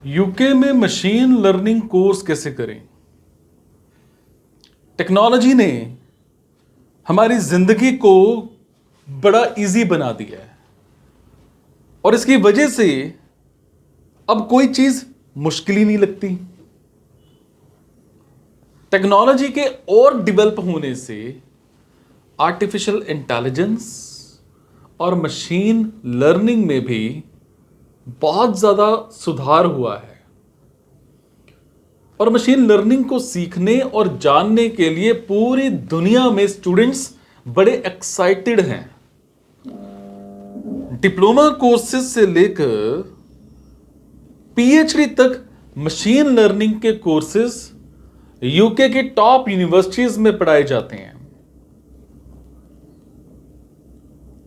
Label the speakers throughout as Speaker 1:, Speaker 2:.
Speaker 1: UK में machine learning course कैसे करें? टेक्नोलॉजी ने हमारी जिंदगी को बड़ा इजी बना दिया है और इसकी वजह से अब कोई चीज मुश्किल ही नहीं लगती। टेक्नोलॉजी के और डेवलप होने से आर्टिफिशियल इंटेलिजेंस और मशीन लर्निंग में भी बहुत ज्यादा सुधार हुआ है और मशीन लर्निंग को सीखने और जानने के लिए पूरी दुनिया में स्टूडेंट्स बड़े एक्साइटेड हैं। डिप्लोमा कोर्सेज से लेकर पीएचडी तक मशीन लर्निंग के कोर्सेज यूके की टॉप यूनिवर्सिटीज में पढ़ाए जाते हैं।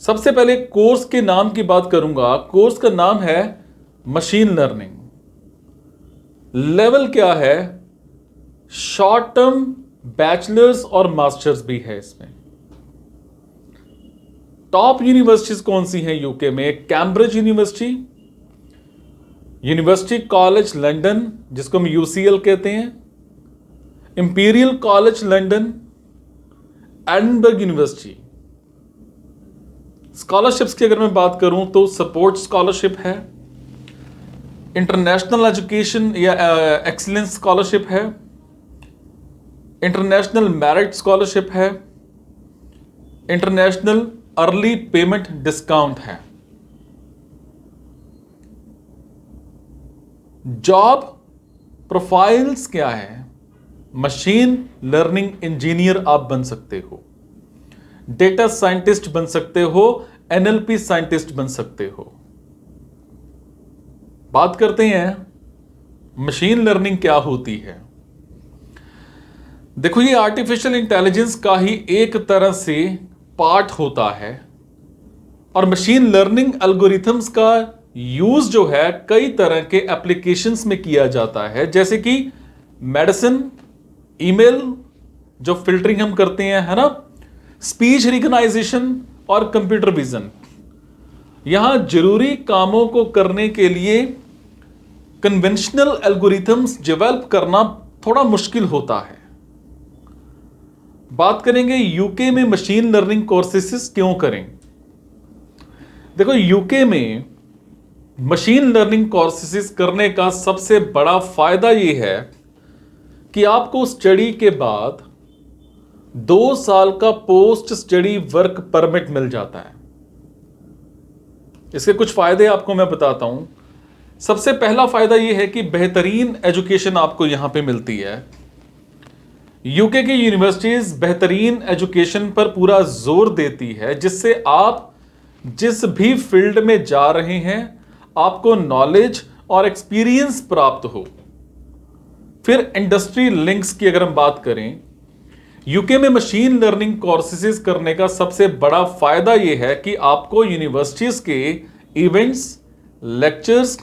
Speaker 1: सबसे पहले कोर्स के नाम की बात करूंगा। कोर्स का नाम है मशीन लर्निंग। लेवल क्या है? शॉर्ट टर्म बैचलर्स और मास्टर्स भी है इसमें। टॉप यूनिवर्सिटीज कौन सी हैं यूके में? Cambridge university, university college London जिसको हम यूसीएल कहते हैं, imperial college London, Edinburgh university. Scholarships की अगर मैं बात करूं तो सपोर्ट स्कॉलरशिप है, इंटरनेशनल एजुकेशन या एक्सीलेंस स्कॉलरशिप है, इंटरनेशनल मेरिट स्कॉलरशिप है, इंटरनेशनल अर्ली पेमेंट डिस्काउंट है। जॉब प्रोफाइल्स क्या है? मशीन लर्निंग इंजीनियर आप बन सकते हो, डेटा साइंटिस्ट बन सकते हो, एनएलपी साइंटिस्ट बन सकते हो। बात करते हैं मशीन लर्निंग क्या होती है। देखो, ये आर्टिफिशियल इंटेलिजेंस का ही एक तरह से पार्ट होता है और मशीन लर्निंग एल्गोरिथम्स का यूज जो है कई तरह के एप्लीकेशंस में किया जाता है, जैसे कि मेडिसिन, ईमेल जो फिल्टरिंग हम करते हैं, है ना, स्पीच रिकॉग्नाइजेशन और कंप्यूटर विजन। यहां जरूरी कामों को करने के लिए कन्वेंशनल एल्गोरिथम्स डेवलप करना थोड़ा मुश्किल होता है। बात करेंगे यूके में मशीन लर्निंग कोर्सेस क्यों करें। देखो, यूके में मशीन लर्निंग कोर्सेस करने का सबसे बड़ा फायदा यह है कि आपको स्टडी के बाद 2 साल का पोस्ट स्टडी वर्क परमिट मिल जाता है। इसके कुछ फायदे आपको मैं बताता हूं। सबसे पहला फायदा यह है कि बेहतरीन एजुकेशन आपको यहां पे मिलती है। यूके की यूनिवर्सिटीज बेहतरीन एजुकेशन पर पूरा जोर देती है, जिससे आप जिस भी फील्ड में जा रहे हैं आपको नॉलेज और एक्सपीरियंस प्राप्त हो। फिर इंडस्ट्री लिंक्स की अगर हम बात करें, यूके में मशीन लर्निंग कोर्सेज करने का सबसे बड़ा फायदा यह है कि आपको यूनिवर्सिटीज के इवेंट्स, लेक्चर्स,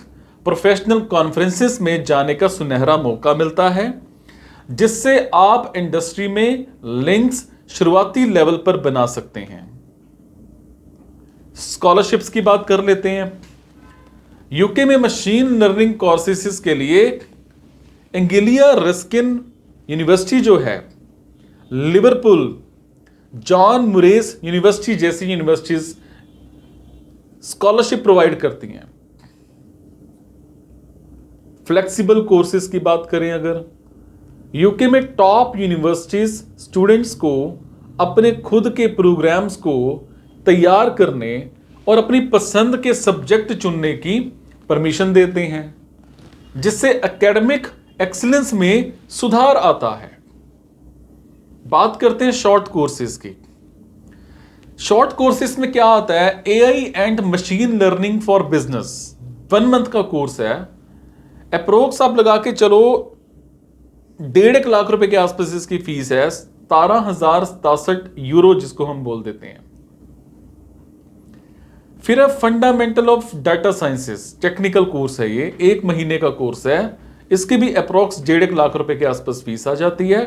Speaker 1: प्रोफेशनल कॉन्फ्रेंसेस में जाने का सुनहरा मौका मिलता है, जिससे आप इंडस्ट्री में लिंक्स शुरुआती लेवल पर बना सकते हैं। स्कॉलरशिप्स की बात कर लेते हैं। यूके में मशीन लर्निंग कोर्सेज के लिए एंगिलिया रस्किन यूनिवर्सिटी जो है, लिवरपूल, जॉन मुरेस यूनिवर्सिटी जैसी यूनिवर्सिटीज स्कॉलरशिप प्रोवाइड करती हैं। फ्लेक्सिबल कोर्सेज की बात करें अगर, यूके में टॉप यूनिवर्सिटीज स्टूडेंट्स को अपने खुद के प्रोग्राम्स को तैयार करने और अपनी पसंद के सब्जेक्ट चुनने की परमिशन देते हैं, जिससे एकेडमिक एक्सीलेंस में सुधार आता है। बात करते हैं शॉर्ट कोर्सेज की। शॉर्ट कोर्सेज में क्या आता है? AI and machine learning for business 1 month का कोर्स है। अप्रोक्स आप लगा के चलो 1.5 लाख रुपए के आसपास इसकी फीस है। 17,067 यूरो जिसको हम बोल देते हैं। फिर है fundamental of data sciences, technical course है ये, 1 महीने का कोर्स है। इसके भी अप्रोक्स 1.5 लाख रुपए के आसपास फीस आ जाती है।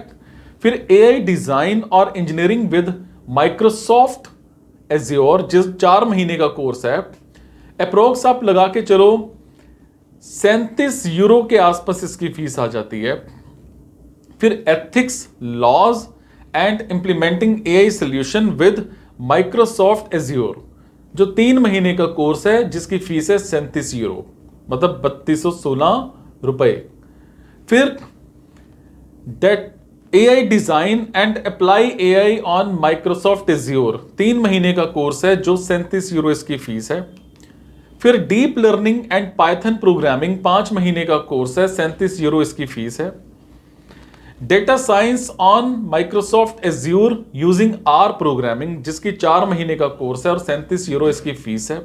Speaker 1: फिर एआई डिजाइन और इंजीनियरिंग विद माइक्रोसॉफ्ट एज्योर जिस 4 महीने का कोर्स है। अप्रोक्स आप लगा के चलो €37 के आसपास इसकी फीस आ जाती है। फिर ethics, laws and implementing AI solution with Microsoft Azure, जो 3 महीने का कोर्स है जिसकी फीस है €37, मतलब 3216 रुपए। फिर डेट AI design and apply AI on Microsoft Azure, 3 महीने का कोर्स है जो €37 इसकी फीस है। फिर deep learning and Python programming 5 महीने का कोर्स है, €37 इसकी फीस है। Data science on Microsoft azure using R programming, जिसकी 4 महीने का कोर्स है और €37 इसकी फीस है।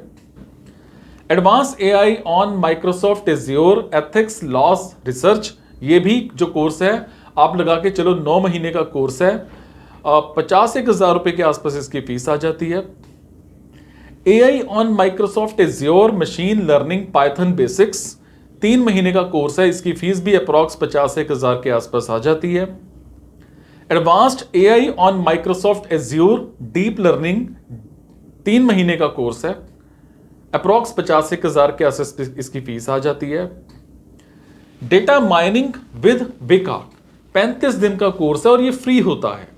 Speaker 1: Advance AI on Microsoft azure ethics loss research, ये भी जो कोर्स है आप लगा के चलो 9 महीने का कोर्स है, 51,000 रुपए के आसपास इसकी फीस आ जाती है। AI on Microsoft azure machine learning Python basics, 3 महीने का कोर्स है, इसकी फीस भी अप्रॉक्स 51,000 के आसपास आ जाती है। Advanced AI on Microsoft azure deep learning 3 महीने का कोर्स है, अप्रॉक्स 85,000 के आसपास इसकी फीस आ जाती है। डेटा माइनिंग विद विका 35 दिन का कोर्स है और ये फ्री होता है।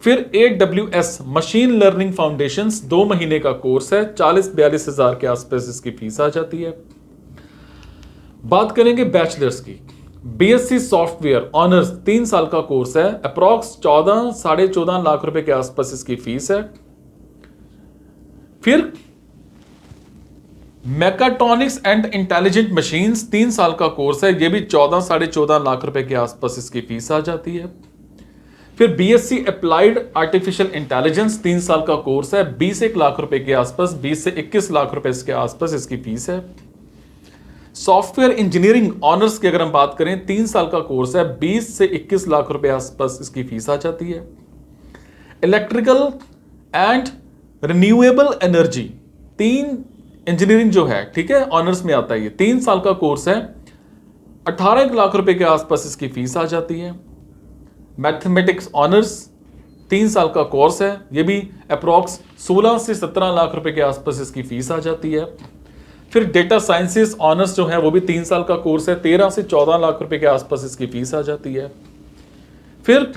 Speaker 1: फिर AWS मशीन लर्निंग फाउंडेशंस 2 महीने का कोर्स है, 40-42,000 के आसपास इसकी फीस आ जाती है। बात करेंगे बैचलर्स की। BSc सॉफ्टवेयर ऑनर्स 3 साल का कोर्स है, अप्रॉक्स 14-14.5 लाख रुपए के आसपास इसकी फीस है। फिर मैकाट्रॉनिक्स एंड इंटेलिजेंट मशीन्स 3 साल का कोर्स है, यह भी 14-14.5 लाख रुपए के आसपास इसकी फीस आ जाती है। फिर BSc अप्लाइड आर्टिफिशियल इंटेलिजेंस 3 साल का कोर्स है, 20 लाख रुपए के आसपास, 20 से 21 लाख रुपए के आसपास इसकी फीस है। सॉफ्टवेयर इंजीनियरिंग ऑनर्स की अगर हम बात करें 3 साल का कोर्स है, 20 से 21 लाख रुपए आसपास इसकी फीस आ जाती है। Electrical and renewable energy 3 engineering जो है, ठीक है, ऑनर्स में आता है, ये 3 साल का कोर्स है, 18 लाख रुपए के आसपास इसकी फीस आ जाती है। मैथमेटिक्स ऑनर्स 3 साल का कोर्स है, ये भी अप्रॉक्स 16 से 17 लाख रुपए के आसपास इसकी फीस आ जाती है। फिर डेटा साइंसेस ऑनर्स जो है वो भी 3 साल का कोर्स है, 13 से 14 लाख रुपए के आसपास इसकी फीस आ जाती है। फिर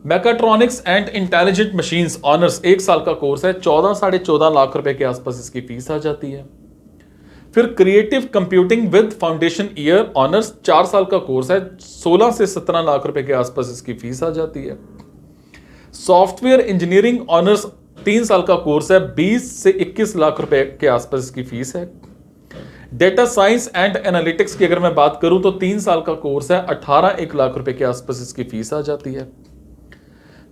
Speaker 1: mechatronics and intelligent machines honours 1 साल का कोर्स है, 14-14.5 लाख रुपए के आसपास इसकी फीस आ जाती है। फिर creative computing with foundation year honours 4 साल का कोर्स है, 16 से 17 लाख रुपए के आसपास इसकी फीस आ जाती है। सॉफ्टवेयर इंजीनियरिंग ऑनर्स 3 साल का कोर्स है, 20 से 21 लाख रुपए के आसपास इसकी फीस है। डेटा साइंस एंड एनालिटिक्स की अगर मैं बात करूं तो 3 साल का कोर्स है, 18 लाख रुपए के आसपास इसकी फीस आ जाती है।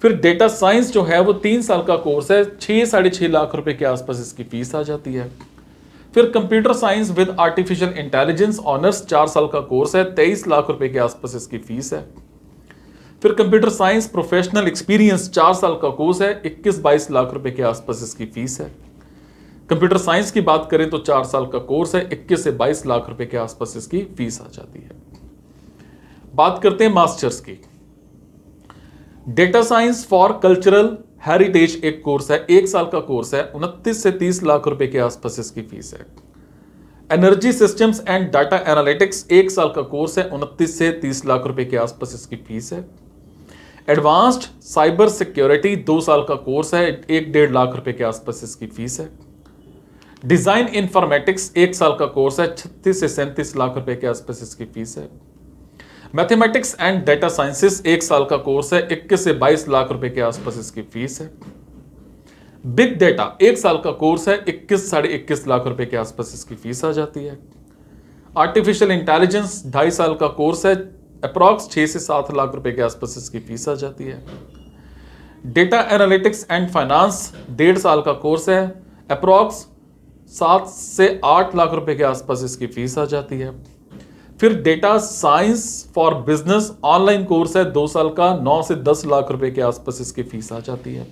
Speaker 1: फिर डेटा साइंस जो है वो 3 साल का कोर्स है, 6-6.5 लाख रुपए के आसपास इसकी फीस आ जाती है। फिर computer science with artificial intelligence honours 4 साल का कोर्स है, 23 लाख रुपए के आसपास इसकी फीस है। फिर कंप्यूटर साइंस प्रोफेशनल एक्सपीरियंस 4 साल का कोर्स है, 21-22 लाख रुपए के आसपास इसकी फीस है। कंप्यूटर साइंस की बात करें तो 4 साल का कोर्स है, 21 से 22 लाख रुपए के आसपास इसकी फीस आ जाती है। बात करते हैं मास्टर्स की। Data science for cultural heritage एक कोर्स है, 1 साल का कोर्स है, 29 से 30 लाख रुपए के आसपास इसकी फीस है। Energy systems and data analytics 1 साल का कोर्स है, 29 से 30 लाख रुपए के आसपास इसकी फीस है। एडवांस्ड साइबर सिक्योरिटी 2 साल का कोर्स है, 1-1.5 लाख रुपए के आसपास इसकी फीस है। डिजाइन इंफॉर्मेटिक्स 1 साल का कोर्स है, 36 से 37 लाख रुपए के आसपास इसकी फीस है। मैथमेटिक्स एंड डेटा साइंसेस 1 साल का कोर्स है, 21 से 22 लाख रुपए के आसपास इसकी फीस है। बिग डेटा 1 साल का कोर्स है, 21-21.5 लाख रुपए के आसपास इसकी फीस आ जाती है। आर्टिफिशियल इंटेलिजेंस 2.5 साल का कोर्स है, अप्रॉक्स 6 से 7 लाख रुपए के आसपास इसकी फीस आ जाती है। डेटा एनालिटिक्स एंड फाइनेंस 1.5 साल का कोर्स है, अप्रॉक्स 7 से 8 लाख रुपए के आसपास इसकी फीस आ जाती है। फिर data science for business online course है, 2 साल का, 9 से 10 लाख रुपए के आसपास इसकी फीस आ जाती है।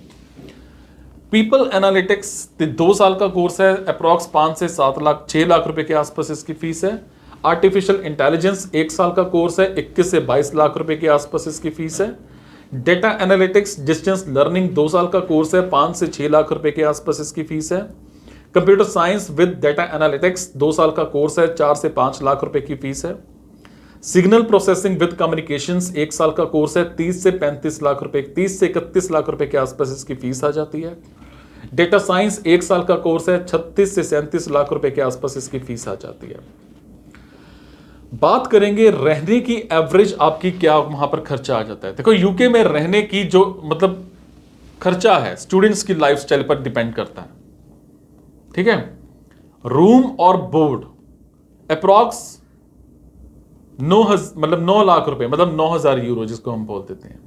Speaker 1: पीपल एनालिटिक्स 2 साल का कोर्स है, अप्रॉक्स 5 से 6 लाख रुपए के आसपास इसकी फीस है। आर्टिफिशियल इंटेलिजेंस 1 साल का कोर्स है, 21 से 22 लाख रुपए के आसपास इसकी फीस है। डेटा एनालिटिक्स डिस्टेंस लर्निंग 2 साल का कोर्स है, 5 से 6 लाख रुपए के आसपास इसकी फीस है। Computer science with data analytics 2 साल का कोर्स है, 4 से 5 लाख रुपए की फीस है। सिग्नल प्रोसेसिंग विद कम्युनिकेशंस 1 साल का कोर्स है, 30 से 35 लाख रुपए, 30 से 31 लाख रुपए के आसपास इसकी फीस आ जाती है। डेटा साइंस 1 साल का कोर्स है, 36 से 37 लाख रुपए के आसपास इसकी फीस आ जाती है। बात करेंगे रहने की एवरेज आपकी क्या वहां पर खर्चा आ जाता है। देखो यूके में रहने की जो मतलब खर्चा है स्टूडेंट्स की लाइफस्टाइल पर डिपेंड करता है, ठीक है। रूम और बोर्ड अप्रॉक्स 9 लाख रुपए, मतलब 9,000 यूरो जिसको हम बोल देते हैं,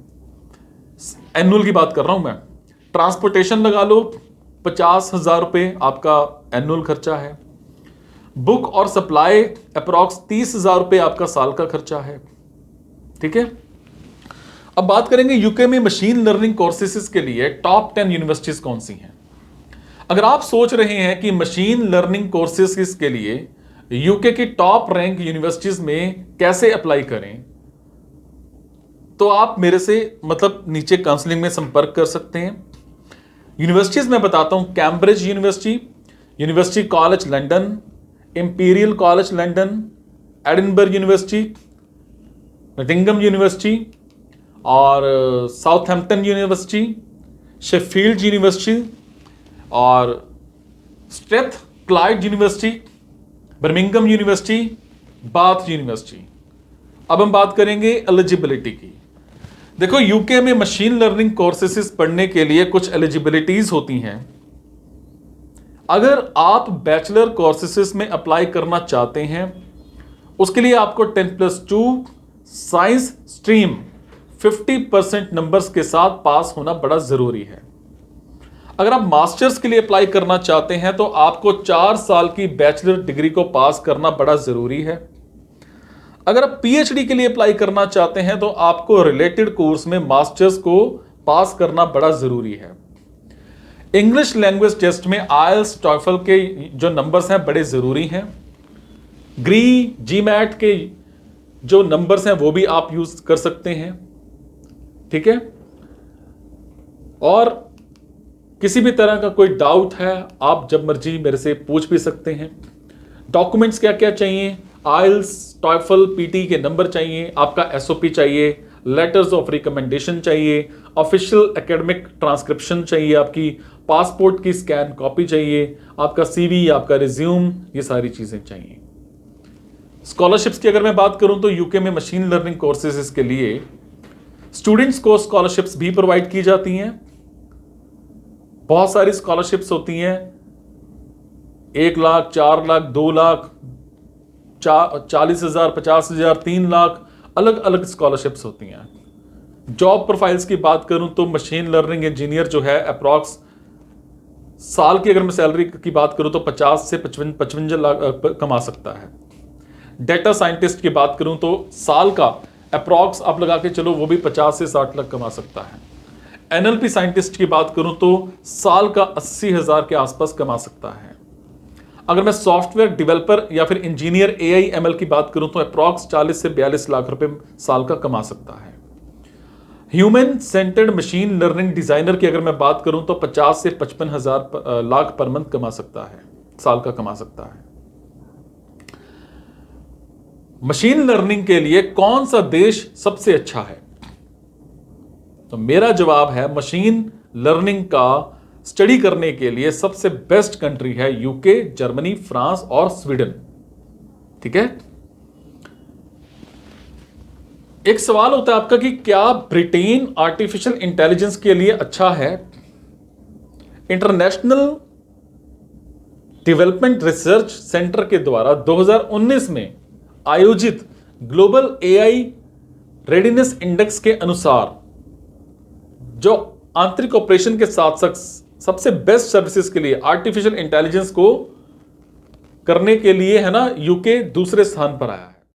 Speaker 1: एनुअल की बात कर रहा हूं मैं। ट्रांसपोर्टेशन लगा लो 50,000 रुपए आपका एनुअल खर्चा है। बुक और सप्लाई अप्रॉक्स 30,000 रुपए आपका साल का खर्चा है, ठीक है। अब बात करेंगे यूके में मशीन लर्निंग कोर्सेज के लिए टॉप 10 यूनिवर्सिटीज कौन सी हैं। अगर आप सोच रहे हैं कि मशीन लर्निंग कोर्सेज के लिए यूके की टॉप रैंक यूनिवर्सिटीज में कैसे अप्लाई करें, तो आप मेरे से मतलब नीचे काउंसलिंग में संपर्क कर सकते हैं। यूनिवर्सिटीज में बताता हूं, Cambridge university, university college London, imperial college London, Edinburgh university, Nottingham university और साउथहैम्पटन यूनिवर्सिटी, शेफील्ड यूनिवर्सिटी और Strathclyde university, Birmingham university, Bath university. अब हम बात करेंगे एलिजिबिलिटी की। देखो यूके में मशीन लर्निंग कोर्सेज पढ़ने के लिए कुछ एलिजिबिलिटीज होती हैं। अगर आप बैचलर कोर्सेज में अप्लाई करना चाहते हैं, उसके लिए आपको 10+2 साइंस स्ट्रीम 50% नंबर्स के साथ पास होना बड़ा जरूरी है। अगर आप मास्टर्स के लिए अप्लाई करना चाहते हैं तो आपको 4 साल की बैचलर डिग्री को पास करना बड़ा जरूरी है। अगर आप पीएचडी के लिए अप्लाई करना चाहते हैं तो आपको रिलेटेड कोर्स में मास्टर्स को पास करना बड़ा जरूरी है। इंग्लिश लैंग्वेज टेस्ट में आईएलटीएस टॉफल के जो नंबर्स हैं बड़े जरूरी हैं। ग्री जीमैट के जो नंबर्स हैं वो भी आप यूज कर सकते हैं, ठीक है। और किसी भी तरह का कोई डाउट है आप जब मर्जी मेरे से पूछ भी सकते हैं। डॉक्यूमेंट्स क्या क्या चाहिए, आईएलटीएस टॉफल पीटी के नंबर चाहिए, आपका एसओपी चाहिए, लेटर्स ऑफ रिकमेंडेशन चाहिए, ऑफिशियल एकेडमिक ट्रांसक्रिप्शन चाहिए, आपकी पासपोर्ट की स्कैन कॉपी चाहिए, आपका सीवी, आपका रिज्यूम, ये सारी चीजें चाहिए। स्कॉलरशिप्स की अगर मैं बात करूं तो यूके में मशीन लर्निंग कोर्सेज के लिए स्टूडेंट्स को स्कॉलरशिप्स भी प्रोवाइड की जाती हैं। बहुत सारी स्कॉलरशिप्स होती हैं, 1 लाख, 4 लाख, 2 लाख, 40,000, 50,000, 3 लाख, अलग अलग स्कॉलरशिप्स होती हैं। जॉब प्रोफाइल्स की बात करूं तो मशीन लर्निंग इंजीनियर जो है अप्रॉक्स साल की अगर मैं सैलरी की बात करूं तो 50 से 55 लाख कमा सकता है। डेटा साइंटिस्ट की बात करूं तो साल का अप्रॉक्स आप लगा के चलो वो भी 50 से 60 लाख कमा सकता है। एनएलपी साइंटिस्ट की बात करूं तो साल का 80,000 के आसपास कमा सकता है। अगर मैं सॉफ्टवेयर डेवलपर या फिर इंजीनियर एआईएमएल की बात करूं तो अप्रॉक्स 40 से 42 लाख रुपए साल का कमा सकता है। Human centred machine learning designer की अगर मैं बात करूं तो 50 से 55,000 लाख पर मंथ कमा सकता है, साल का कमा सकता है। मशीन लर्निंग के लिए कौन सा देश सबसे अच्छा है? तो मेरा जवाब है मशीन लर्निंग का स्टडी करने के लिए सबसे बेस्ट कंट्री है यूके, जर्मनी, फ्रांस और स्वीडन, ठीक है। एक सवाल होता है आपका कि क्या ब्रिटेन आर्टिफिशियल इंटेलिजेंस के लिए अच्छा है? इंटरनेशनल डेवलपमेंट रिसर्च सेंटर के द्वारा 2019 में आयोजित ग्लोबल एआई रेडीनेस इंडेक्स के अनुसार जो आंतरिक ऑपरेशन के साथ साथ सबसे बेस्ट सर्विसेज के लिए आर्टिफिशियल इंटेलिजेंस को करने के लिए है ना, यूके दूसरे स्थान पर आया है।